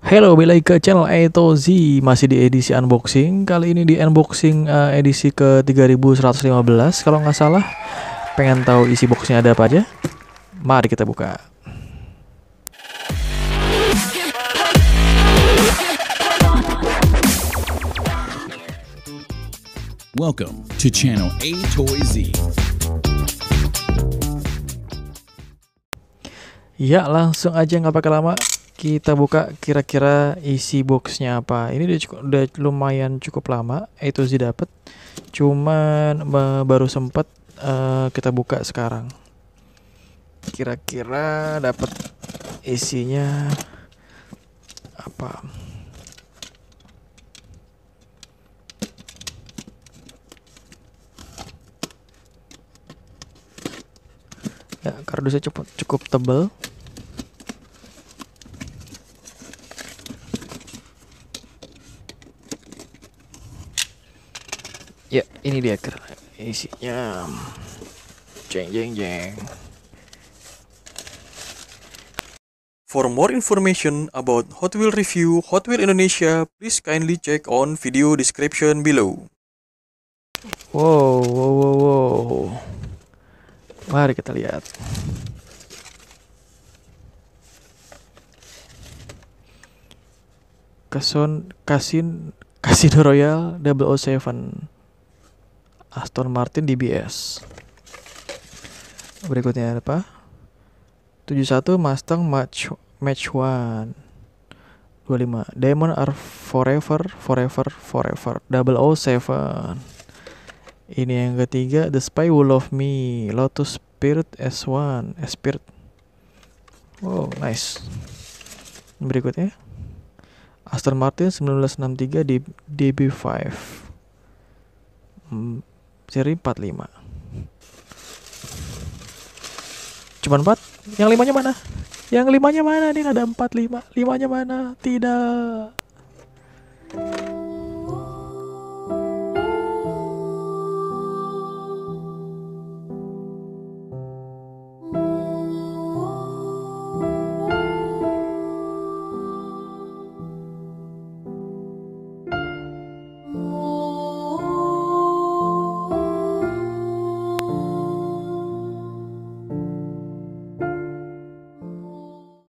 Halo, balik lagi ke channel Etozi. Masih di edisi unboxing. Kali ini di unboxing edisi ke 3115 kalau nggak salah. Pengen tahu isi boxnya ada apa aja? Mari kita buka. Welcome to channel A Toy Z. Ya, langsung aja nggak pakai lama. Kita buka kira-kira isi boxnya apa. Ini udah lumayan cukup lama Etozi dapat. Cuman baru sempat kita buka sekarang. Kira-kira dapat isinya apa? Ya, kardusnya cukup tebal. Ya, ini dia isinya. Jeng jeng jeng. For more information about Hot Wheels review Hot Wheels Indonesia, please kindly check on video description below. Wow, wow, wow, wow. Mari kita lihat. Casino Royale 007 Aston Martin DBS. Berikutnya apa? 71 Mustang Match 1. 25 Diamond are forever 007. Ini yang ketiga, The Spy Who Loved Me, Lotus Spirit S1, Spirit. Wow, nice. Berikutnya Aston Martin 1963 di DB5 seri 45. Cuma 4. Yang limanya mana? Yang limanya mana? Ini ada 4, 5. Limanya mana? Tidak.